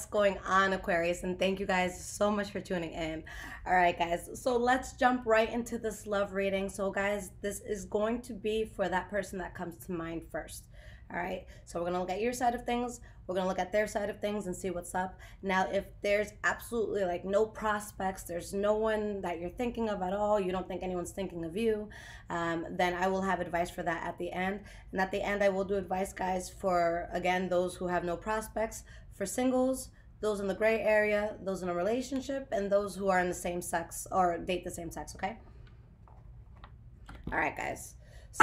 Going on, Aquarius, and thank you guys so much for tuning in. All right, guys, so let's jump right into this love reading. So guys, this is going to be for that person that comes to mind first. All right, so we're gonna look at your side of things, we're gonna look at their side of things and see what's up. Now, if there's absolutely like no prospects, there's no one that you're thinking of at all, you don't think anyone's thinking of you, then I will have advice for that at the end. And at the end, I will do advice, guys, for again those who have no prospects, for singles, those in the gray area, those in a relationship, and those who are in the same sex or date the same sex, okay? All right, guys.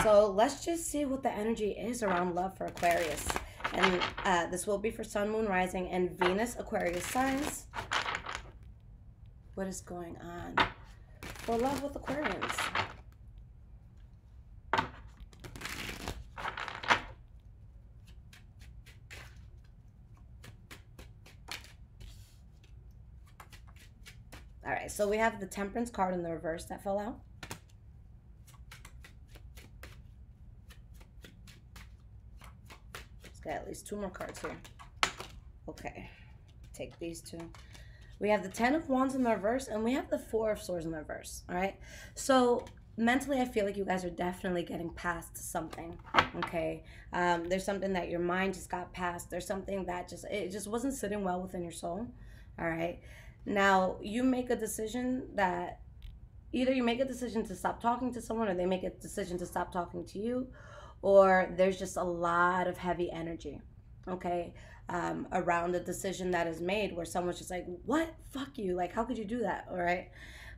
So let's just see what the energy is around love for Aquarius. And this will be for Sun, Moon, Rising, and Venus Aquarius signs. What is going on for love with Aquarians? All right, so we have the Temperance card in the reverse that fell out. Let's get at least two more cards here. Okay, take these two. We have the Ten of Wands in the reverse, and we have the Four of Swords in the reverse, all right? So mentally, I feel like you guys are definitely getting past something, okay? There's something that your mind just got past. There's something that it just wasn't sitting well within your soul, all right? Now, you make a decision that either you make a decision to stop talking to someone or they make a decision to stop talking to you, or there's just a lot of heavy energy, okay, around the decision that is made where someone's just like, what? Fuck you. Like, how could you do that? All right.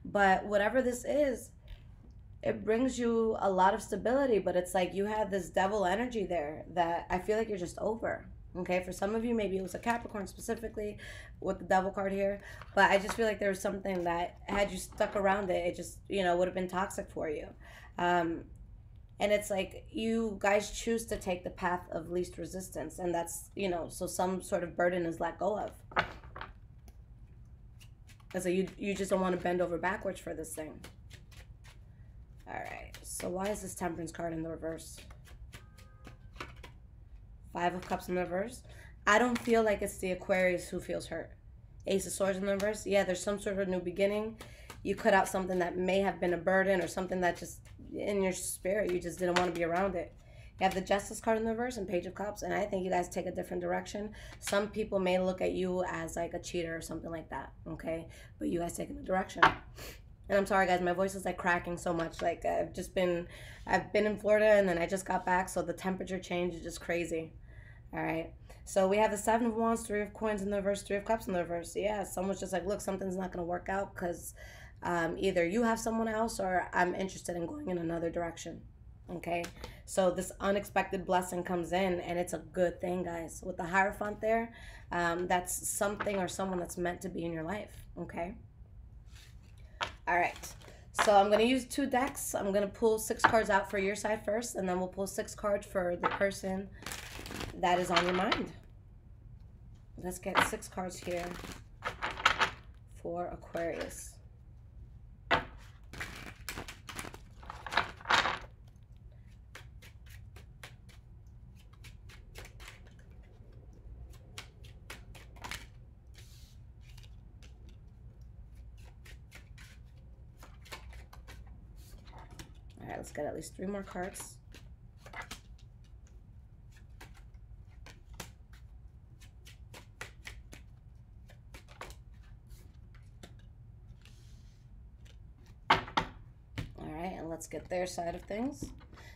But whatever this is, it brings you a lot of stability, but it's like you have this devil energy there that I feel like you're just over. Okay, for some of you, maybe it was a Capricorn specifically with the devil card here, but I just feel like there was something that had you stuck around it, it just, would have been toxic for you. And it's like you guys choose to take the path of least resistance, and that's, so some sort of burden is let go of. And so you just don't want to bend over backwards for this thing. All right, so why is this Temperance card in the reverse? Five of Cups in the reverse. I don't feel like it's the Aquarius who feels hurt. Ace of Swords in the reverse. Yeah, there's some sort of new beginning. You cut out something that may have been a burden or something that just in your spirit, you just didn't want to be around it. You have the Justice card in the reverse and Page of Cups, and I think you guys take a different direction. Some people may look at you as like a cheater or something like that, okay? But you guys take a direction. And I'm sorry, guys, my voice is like cracking so much. Like I've been in Florida and then I just got back, so the temperature change is just crazy. All right. So we have the Seven of Wands, Three of Coins in the reverse, Three of Cups in the reverse. Yeah, someone's just like, look, something's not going to work out because either you have someone else or I'm interested in going in another direction. Okay. So this unexpected blessing comes in and it's a good thing, guys. With the Hierophant there, that's something or someone that's meant to be in your life. Okay. All right. So I'm going to use two decks. I'm going to pull 6 cards out for your side first, and then we'll pull 6 cards for the person that is on your mind. Let's get 6 cards here for Aquarius. All right, let's get at least 3 more cards. Let's get their side of things.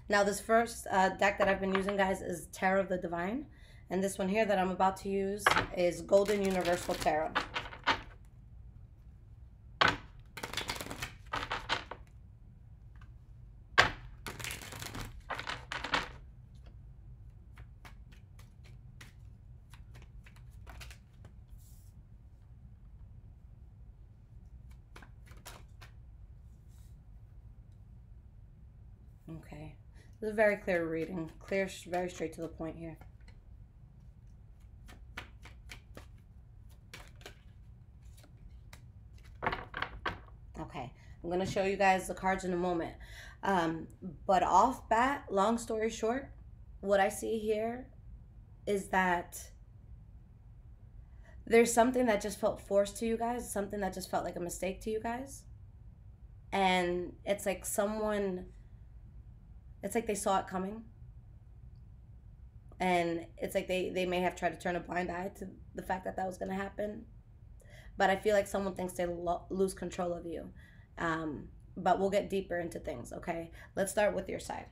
Now, this first deck that I've been using, guys, is Tarot of the Divine. And this one here that I'm about to use is Golden Universal Tarot. Okay, this is a very clear reading. Clear, very straight to the point here. Okay, I'm going to show you guys the cards in a moment. But off bat, long story short, what I see here is that There's something that just felt forced to you guys, something that just felt like a mistake to you guys. And it's like it's like they saw it coming. And it's like they may have tried to turn a blind eye to the fact that that was going to happen. But I feel like someone thinks they lose control of you. But we'll get deeper into things, okay? Let's start with your side.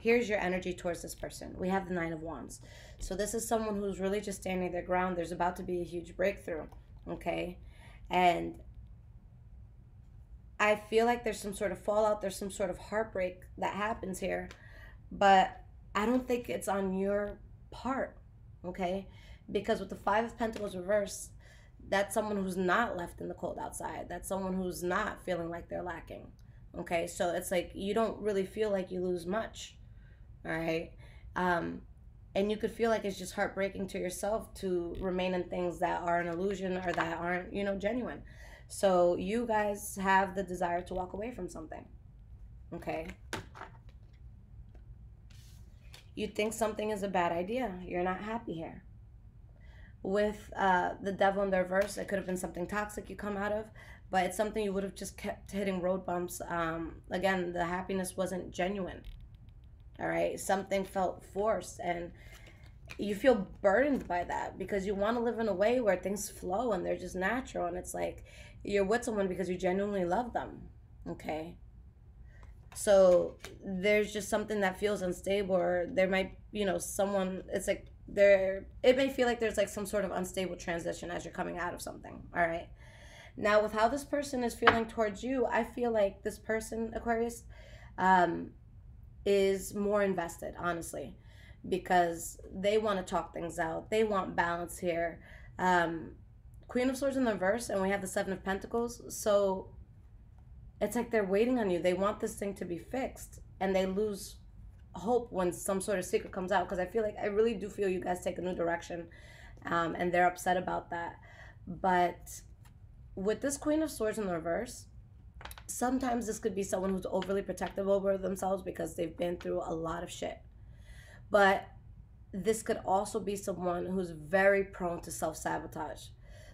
Here's your energy towards this person. We have the Nine of Wands. So this is someone who's really just standing their ground. There's about to be a huge breakthrough, okay? And I feel like there's some sort of fallout. There's some sort of heartbreak that happens here. But I don't think it's on your part, okay? Because with the Five of Pentacles reversed, that's someone who's not left in the cold outside. That's someone who's not feeling like they're lacking, okay? So it's like you don't really feel like you lose much, all right? And you could feel like it's just heartbreaking to yourself to remain in things that are an illusion or that aren't, genuine. So you guys have the desire to walk away from something, okay? You think something is a bad idea. You're not happy here. With the Devil in the reverse, it could have been something toxic you come out of, but it's something you would have just kept hitting road bumps. Again, the happiness wasn't genuine. All right, something felt forced, and you feel burdened by that because you want to live in a way where things flow and they're just natural, and it's like you're with someone because you genuinely love them, okay? So there's just something that feels unstable, or there might, someone, it's like it may feel like there's like some sort of unstable transition as you're coming out of something, all right? Now, with how this person is feeling towards you, I feel like this person, Aquarius, is more invested, honestly, because they want to talk things out. They want balance here. Queen of Swords in the reverse, and we have the Seven of Pentacles. So it's like they're waiting on you. They want this thing to be fixed, and they lose hope when some sort of secret comes out, because I really do feel you guys take a new direction, and they're upset about that. But with this Queen of Swords in the reverse, sometimes this could be someone who's overly protective over themselves because they've been through a lot of shit. But this could also be someone who's very prone to self-sabotage.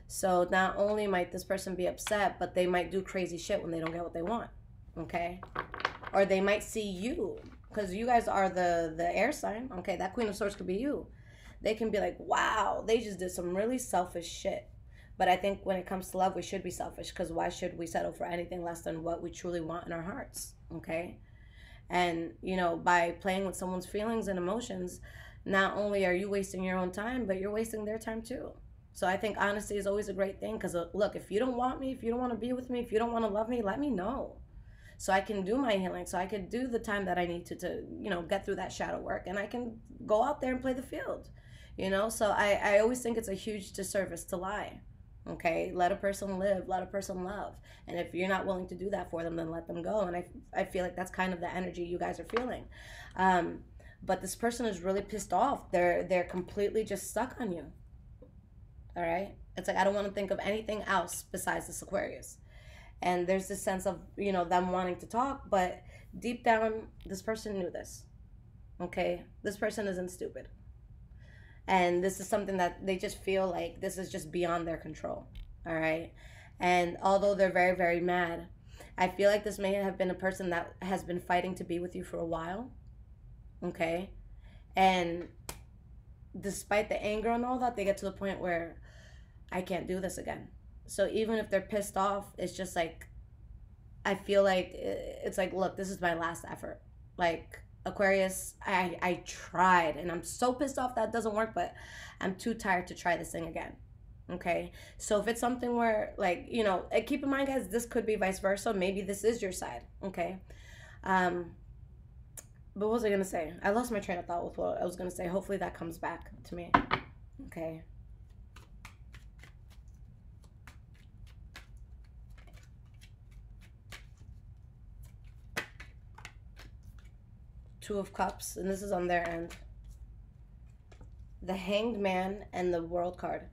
So not only might this person be upset, but they might do crazy shit when they don't get what they want, okay? Or they might see you, because you guys are the air sign, okay? That Queen of Swords could be you. They can be like, wow, they just did some really selfish shit. But I think when it comes to love, we should be selfish, because why should we settle for anything less than what we truly want in our hearts, okay? And, by playing with someone's feelings and emotions, not only are you wasting your own time, but you're wasting their time too. So I think honesty is always a great thing, because look, if you don't want me, if you don't want to be with me, if you don't want to love me, let me know. So I can do my healing, so I can do the time that I need to get through that shadow work, and I can go out there and play the field, So I always think it's a huge disservice to lie. Okay, let a person live, let a person love. And if you're not willing to do that for them, then let them go. And I feel like that's kind of the energy you guys are feeling. But this person is really pissed off. They're completely just stuck on you. All right? It's like, I don't want to think of anything else besides this Aquarius. And there's this sense of, them wanting to talk, but deep down, this person knew this. Okay? This person isn't stupid. And this is something that they just feel like this is just beyond their control, all right? And although they're very, very mad, I feel like this may have been a person that has been fighting to be with you for a while, okay? And despite the anger and all that, they get to the point where I can't do this again. So even if they're pissed off, it's just like, I feel like it's like, look, this is my last effort. Like, Aquarius, I tried, and I'm so pissed off that doesn't work, but I'm too tired to try this thing again, okay? So if it's something where, like, keep in mind, guys, this could be vice versa. Maybe this is your side, okay? But what was I going to say? I lost my train of thought with what I was going to say. Hopefully that comes back to me, okay? Two of Cups, and this is on their end. The Hanged Man and the World card.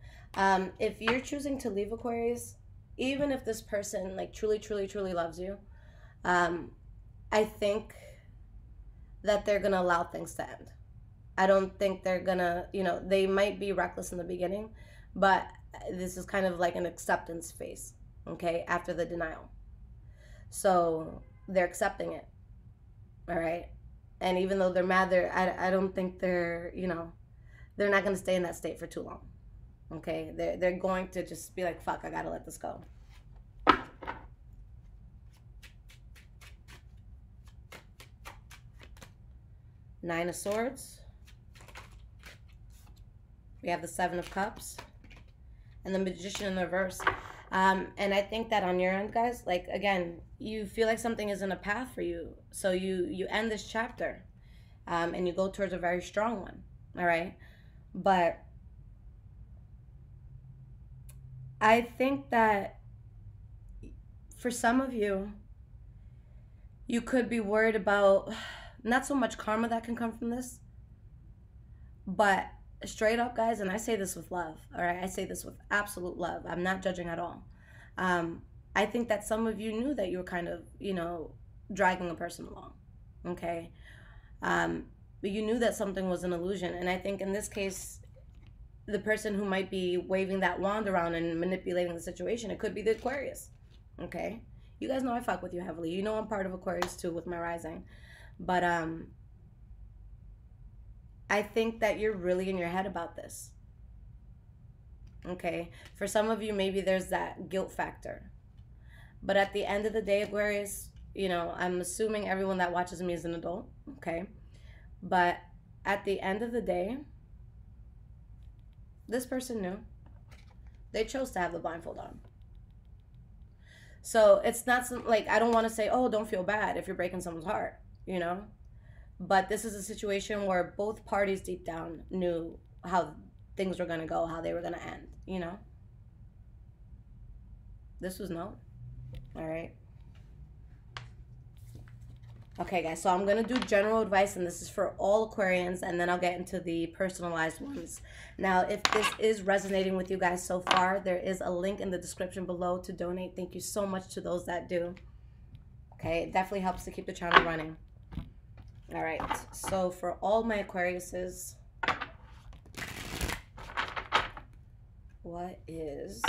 If you're choosing to leave, Aquarius, even if this person like truly, truly, truly loves you, I think that they're gonna allow things to end. I don't think they're gonna, they might be reckless in the beginning, but this is kind of like an acceptance phase, okay, after the denial. So they're accepting it, all right? And even though they're mad, I don't think they're, you know, they're not going to stay in that state for too long, okay? They're going to just be like, fuck, I got to let this go. Nine of Swords. We have the Seven of Cups. And the Magician in the reverse. And I think that on your end, guys, like, again, you feel like something isn't a path for you. So you end this chapter. And you go towards a very strong one. All right? But I think that for some of you, you could be worried about not so much karma that can come from this, but straight up, guys, and I say this with love, all right? I say this with absolute love. I'm not judging at all. I think that some of you knew that you were kind of, you know, dragging a person along, okay? But you knew that something was an illusion. And I think in this case, the person who might be waving that wand around and manipulating the situation, it could be the Aquarius, okay? You guys know I fuck with you heavily. You know I'm part of Aquarius too with my rising. But I think that you're really in your head about this. Okay? For some of you, maybe there's that guilt factor. But at the end of the day, Aquarius, you know, I'm assuming everyone that watches me is an adult. Okay? But at the end of the day, this person knew. They chose to have the blindfold on. So it's not some, like, I don't want to say, oh, don't feel bad if you're breaking someone's heart, you know? But this is a situation where both parties deep down knew how things were going to go, how they were going to end, you know? This was known. All right? Okay, guys, so I'm going to do general advice, and this is for all Aquarians, and then I'll get into the personalized ones. Now, if this is resonating with you guys so far, there is a link in the description below to donate. Thank you so much to those that do. Okay, it definitely helps to keep the channel running. All right, so for all my Aquariuses, what is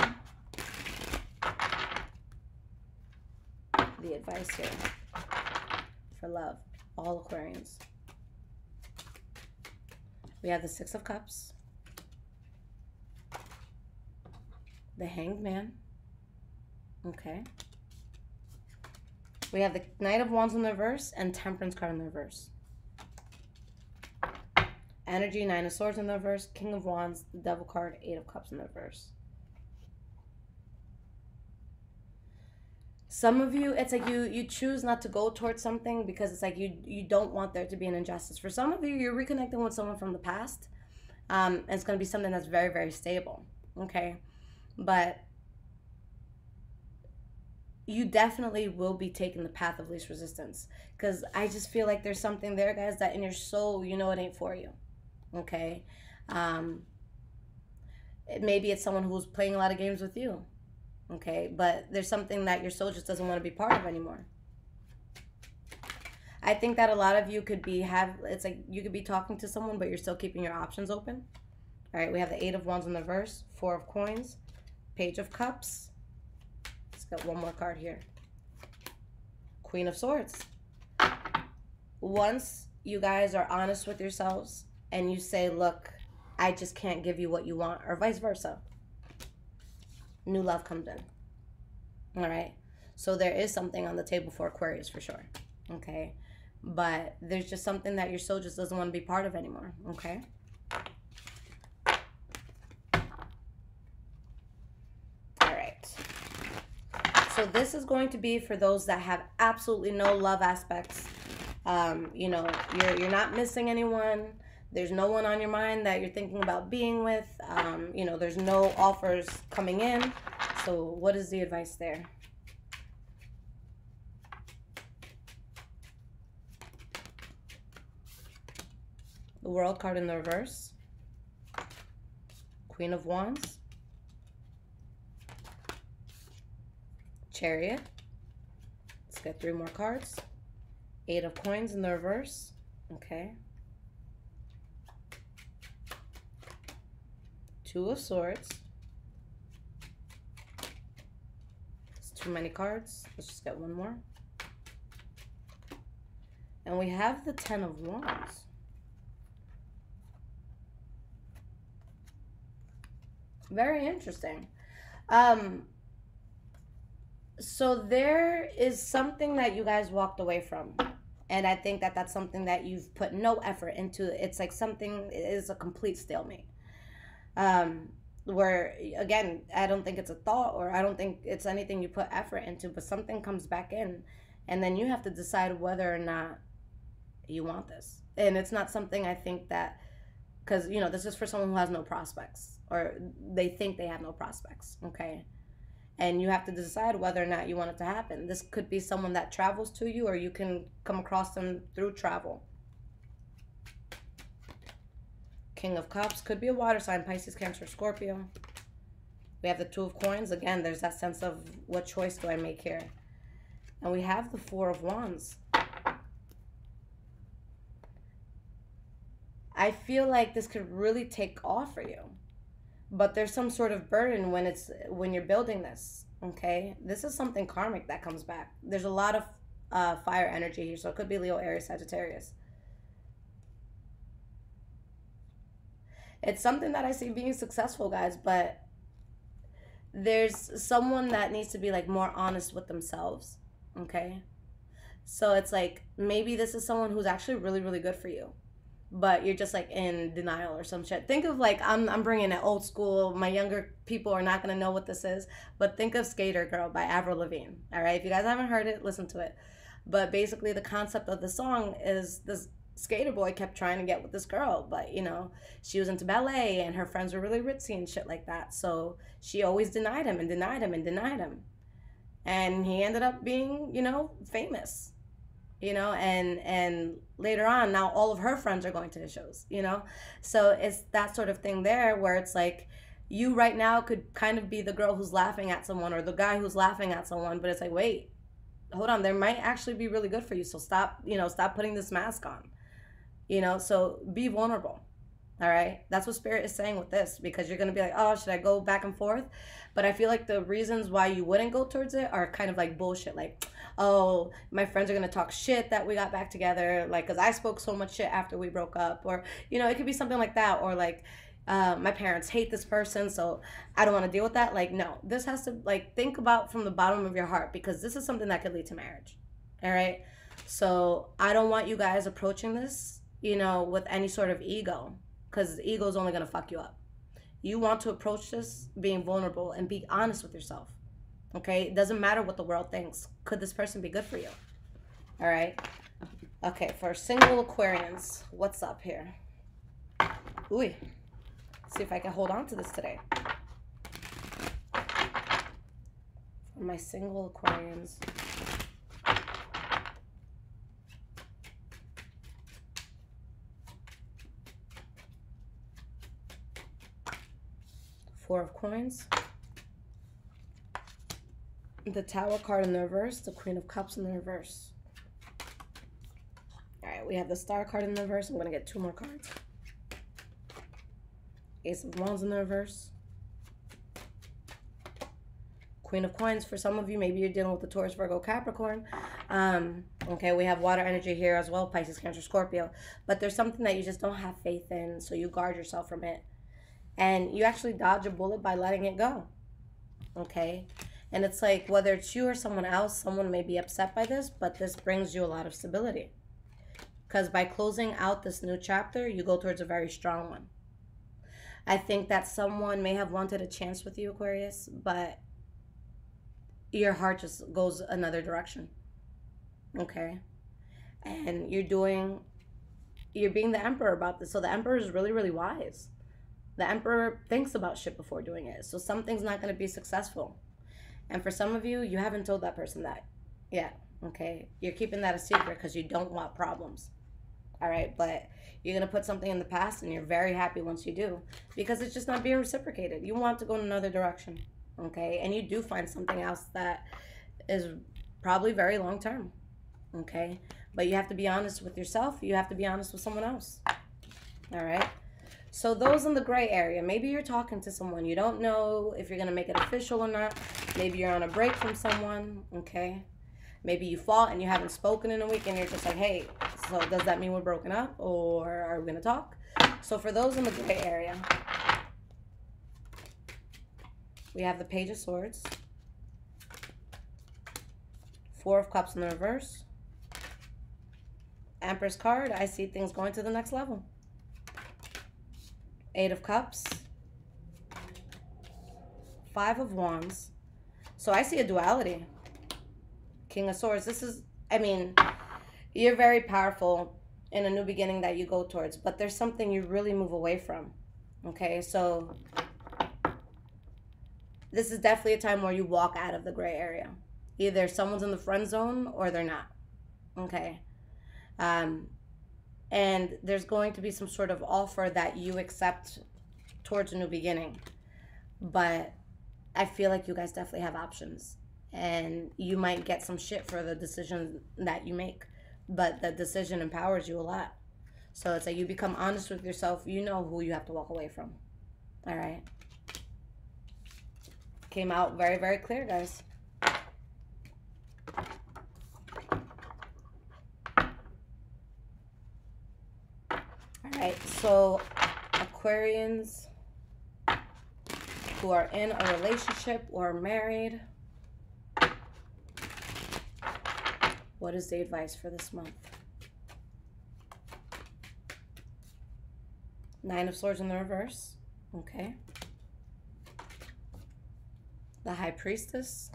the advice here for love? All Aquarians. We have the Six of Cups, the Hanged Man, okay. We have the Knight of Wands in the reverse and Temperance card in the reverse. Energy, Nine of Swords in the reverse, King of Wands, the Devil card, Eight of Cups in the reverse. Some of you, it's like you choose not to go towards something because it's like you don't want there to be an injustice. For some of you, you're reconnecting with someone from the past. And it's going to be something that's very, very stable. Okay? But you definitely will be taking the path of least resistance. Because I just feel like there's something there, guys, that in your soul, you know it ain't for you. Okay? Maybe it's someone who's playing a lot of games with you. Okay? But there's something that your soul just doesn't want to be part of anymore. I think that a lot of you could be, it's like you could be talking to someone, but you're still keeping your options open. All right, we have the Eight of Wands in the reverse, Four of Coins, Page of Cups. Let's get one more card here. Queen of Swords. Once you guys are honest with yourselves and you say, look, I just can't give you what you want, or vice versa, new love comes in. All right, so there is something on the table for Aquarius for sure. Okay, but there's just something that your soul just doesn't want to be part of anymore. Okay. So this is going to be for those that have absolutely no love aspects. You know, you're not missing anyone. There's no one on your mind that you're thinking about being with. You know, there's no offers coming in. So what is the advice there? The World card in the reverse. Queen of Wands. Chariot. Let's get 3 more cards. Eight of Coins in the reverse. Okay. Two of Swords. too many cards. Let's just get one more. And we have the 10 of Wands. Very interesting. So there is something that you guys walked away from. And I think that that's something that you've put no effort into. It's like something is a complete stalemate. Where, again, I don't think it's a thought, or I don't think it's anything you put effort into, but something comes back in. And then you have to decide whether or not you want this. And it's not something I think that, because, you know, this is for someone who has no prospects, or they think they have no prospects, okay? And you have to decide whether or not you want it to happen. This could be someone that travels to you, or you can come across them through travel. King of Cups could be a water sign, Pisces, Cancer, Scorpio. We have the Two of Coins. Again, there's that sense of what choice do I make here? And we have the Four of Wands. I feel like this could really take off for you. But there's some sort of burden when you're building this, okay? This is something karmic that comes back. There's a lot of fire energy here, so it could be Leo, Aries, Sagittarius. It's something that I see being successful, guys, but there's someone that needs to be like more honest with themselves, okay? So it's like, maybe this is someone who's actually really, really good for you, but you're just like in denial or some shit. Think of like, I'm bringing it old school. My younger people are not going to know what this is, but think of Skater Girl by Avril Lavigne. All right. If you guys haven't heard it, listen to it. But basically the concept of the song is this skater boy kept trying to get with this girl, but you know, she was into ballet and her friends were really ritzy and shit like that. So she always denied him and denied him and denied him. And he ended up being, you know, famous. You know, and later on, now all of her friends are going to his shows, you know? So it's that sort of thing there where it's like, you right now could kind of be the girl who's laughing at someone, or the guy who's laughing at someone, but it's like, wait, hold on, there might actually be really good for you. So stop, you know, stop putting this mask on, you know? So be vulnerable. All right. That's what Spirit is saying with this, because you're going to be like, oh, should I go back and forth? But I feel like the reasons why you wouldn't go towards it are kind of like bullshit. Like, oh, my friends are going to talk shit that we got back together. Like, because I spoke so much shit after we broke up. Or, you know, it could be something like that. Or like, my parents hate this person, so I don't want to deal with that. Like, no, this has to, like, think about from the bottom of your heart, because this is something that could lead to marriage. All right. So I don't want you guys approaching this, you know, with any sort of ego, because the ego is only going to fuck you up. You want to approach this being vulnerable and be honest with yourself. Okay? It doesn't matter what the world thinks. Could this person be good for you? All right? Okay, for single Aquarians, what's up here? Ooh. Let's see if I can hold on to this today. For my single Aquarians. Four of Coins, the Tower card in the reverse, the Queen of Cups in the reverse. All right, we have the Star card in the reverse. I'm going to get two more cards. Ace of Wands in the reverse. Queen of Coins for some of you. Maybe you're dealing with the Taurus, Virgo, Capricorn. Okay, we have water energy here as well, Pisces, Cancer, Scorpio. But there's something that you just don't have faith in, so you guard yourself from it. And you actually dodge a bullet by letting it go, okay? And it's like, whether it's you or someone else, someone may be upset by this, but this brings you a lot of stability. Because by closing out this new chapter, you go towards a very strong one. I think that someone may have wanted a chance with you, Aquarius, but your heart just goes another direction, okay? And you're being the Emperor about this. So the Emperor is really, really wise. The Emperor thinks about shit before doing it. So something's not going to be successful. And for some of you, you haven't told that person that yet, okay? You're keeping that a secret because you don't want problems, all right? But you're going to put something in the past, and you're very happy once you do, because it's just not being reciprocated. You want to go in another direction, okay? And you do find something else that is probably very long-term, okay? But you have to be honest with yourself. You have to be honest with someone else, all right? So those in the gray area, maybe you're talking to someone. You don't know if you're going to make it official or not. Maybe you're on a break from someone, okay? Maybe you fought and you haven't spoken in a week and you're just like, hey, so does that mean we're broken up or are we going to talk? So for those in the gray area, we have the Page of Swords, Four of Cups in the reverse, Empress card. I see things going to the next level. Eight of Cups, Five of Wands. So I see a duality. King of Swords. This is, I mean, you're very powerful in a new beginning that you go towards, but there's something you really move away from. Okay, so this is definitely a time where you walk out of the gray area. Either someone's in the friend zone or they're not. Okay. And there's going to be some sort of offer that you accept towards a new beginning. But I feel like you guys definitely have options. And you might get some shit for the decision that you make. But the decision empowers you a lot. So it's like you become honest with yourself. You know who you have to walk away from. All right. Came out very, very clear, guys. Alright, so Aquarians who are in a relationship or married, what is the advice for this month? Nine of Swords in the reverse. Okay. The High Priestess.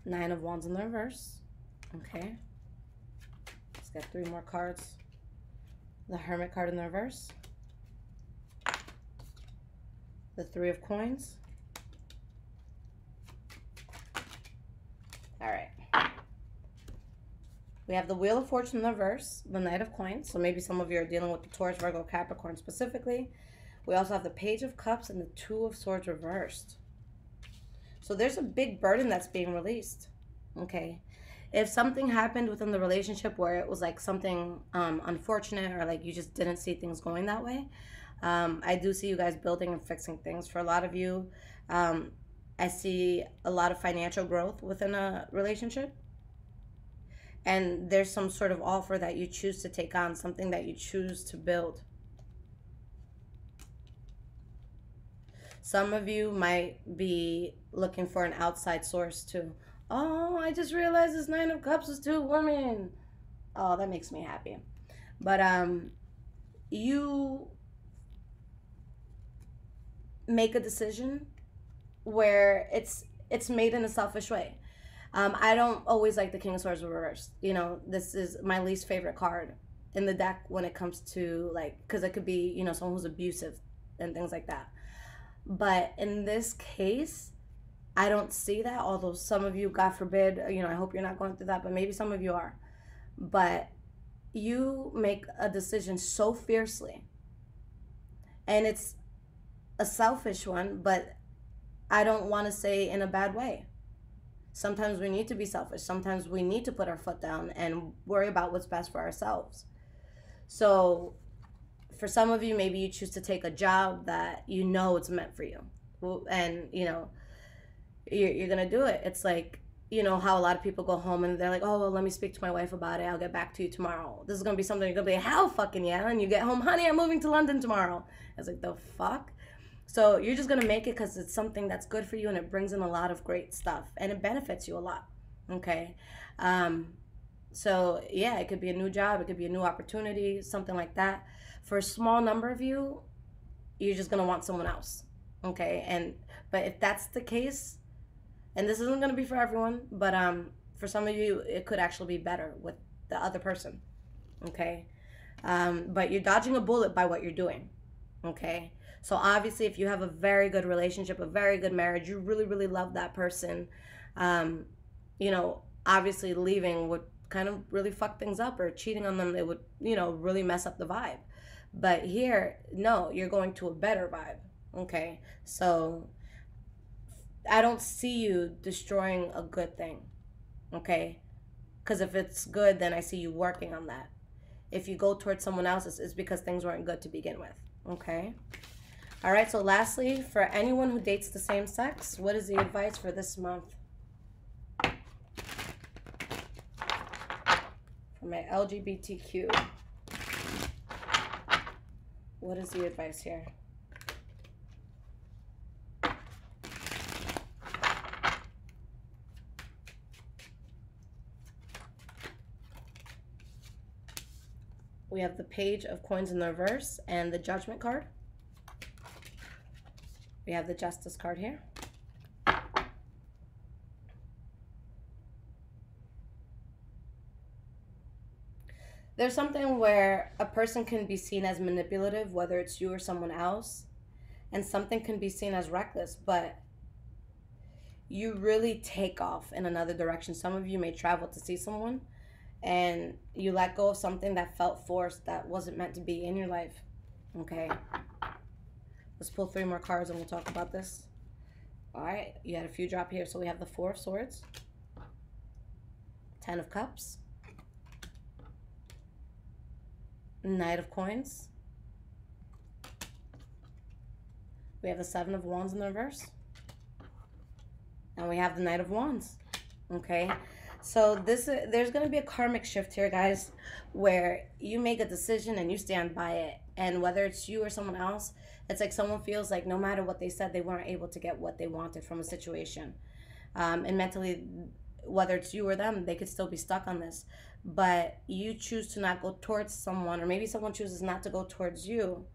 Nine of Wands in the reverse. Okay. Let's get three more cards. The Hermit card in the reverse. The Three of Coins. All right. We have the Wheel of Fortune in the reverse, the Knight of Coins. So maybe some of you are dealing with the Taurus, Virgo, Capricorn specifically. We also have the Page of Cups and the Two of Swords reversed. So there's a big burden that's being released, okay? If something happened within the relationship where it was like something unfortunate or like you just didn't see things going that way, I do see you guys building and fixing things. For a lot of you, I see a lot of financial growth within a relationship. And there's some sort of offer that you choose to take on, something that you choose to build. Some of you might be looking for an outside source too. Oh, I just realized this Nine of Cups is two women. Oh, that makes me happy. But you make a decision where it's made in a selfish way. I don't always like the King of Swords reversed. You know, this is my least favorite card in the deck when it comes to like, because it could be, you know, someone who's abusive and things like that. But in this case, I don't see that, although some of you, God forbid, you know, I hope you're not going through that, but maybe some of you are. But you make a decision so fiercely, and it's a selfish one, but I don't want to say in a bad way. Sometimes we need to be selfish. Sometimes we need to put our foot down and worry about what's best for ourselves. So for some of you, maybe you choose to take a job that you know it's meant for you. And, you know, you're going to do it. It's like, you know, how a lot of people go home and they're like, oh, well, let me speak to my wife about it. I'll get back to you tomorrow. This is going to be something you're going to be, hell fucking yeah. And you get home, honey, I'm moving to London tomorrow. It's like, the fuck? So you're just going to make it because it's something that's good for you and it brings in a lot of great stuff. And it benefits you a lot. Okay? So, yeah, it could be a new job. It could be a new opportunity, something like that. For a small number of you, you're just going to want someone else. Okay? But if that's the case, and this isn't going to be for everyone, but for some of you, it could actually be better with the other person. Okay? But you're dodging a bullet by what you're doing. Okay? So obviously, if you have a very good relationship, a very good marriage, you really, really love that person, you know, obviously leaving would kind of really fuck things up, or cheating on them, it would, you know, really mess up the vibe. But here, no, you're going to a better vibe. Okay? So I don't see you destroying a good thing. Okay? Because if it's good, then I see you working on that. If you go towards someone else, it's because things weren't good to begin with. Okay? All right, so lastly, for anyone who dates the same sex, what is the advice for this month? For my LGBTQ, what is the advice here? We have the Page of Coins in the reverse and the Judgment card. We have the Justice card here. There's something where a person can be seen as manipulative, whether it's you or someone else, and something can be seen as reckless, but you really take off in another direction. Some of you may travel to see someone, and you let go of something that felt forced, that wasn't meant to be in your life. Okay? Let's pull 3 more cards and we'll talk about this. All right, you had a few drop here. So we have the 4 of Swords, 10 of Cups, Knight of Coins. We have the 7 of Wands in the reverse. And we have the Knight of Wands. Okay? So there's going to be a karmic shift here, guys, where you make a decision and you stand by it. And whether it's you or someone else, it's like someone feels like no matter what they said, they weren't able to get what they wanted from a situation. And mentally, whether it's you or them, they could still be stuck on this. But you choose to not go towards someone, or maybe someone chooses not to go towards you.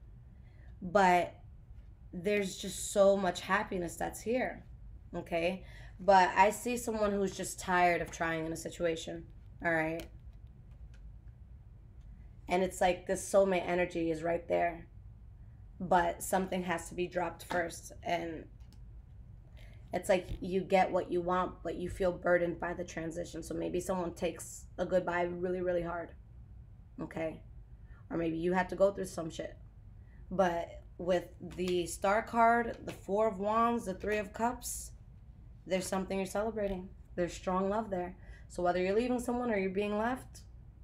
But there's just so much happiness that's here. Okay? But I see someone who's just tired of trying in a situation. All right? And it's like this soulmate energy is right there. But something has to be dropped first. And it's like you get what you want, but you feel burdened by the transition. So maybe someone takes a goodbye really, really hard. Okay? Or maybe you had to go through some shit. But with the Star card, the 4 of Wands, the 3 of Cups, there's something you're celebrating. There's strong love there. So whether you're leaving someone or you're being left,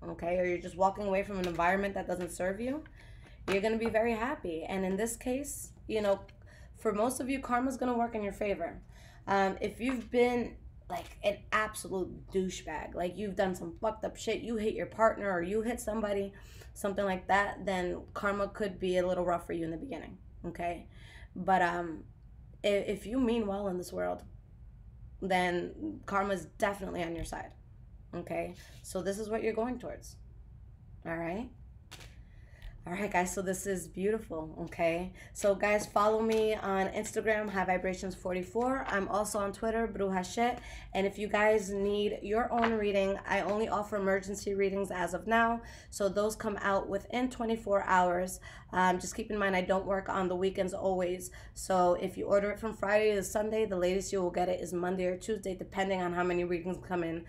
okay, or you're just walking away from an environment that doesn't serve you, you're going to be very happy. And in this case, you know, for most of you, karma's going to work in your favor. If you've been like an absolute douchebag, like you've done some fucked up shit, you hit your partner or you hit somebody, something like that, then karma could be a little rough for you in the beginning, okay? But if you mean well in this world, then karma's definitely on your side, okay? So this is what you're going towards, all right? All right, guys, so this is beautiful, okay? So, guys, follow me on Instagram, High Vibrations 44. I'm also on Twitter, Bruhashet. And if you guys need your own reading, I only offer emergency readings as of now. So those come out within 24 hours. Just keep in mind, I don't work on the weekends always. So if you order it from Friday to Sunday, the latest you will get it is Monday or Tuesday, depending on how many readings come in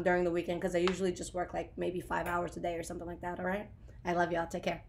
during the weekend, because I usually just work like maybe 5 hours a day or something like that, all right? I love y'all. Take care.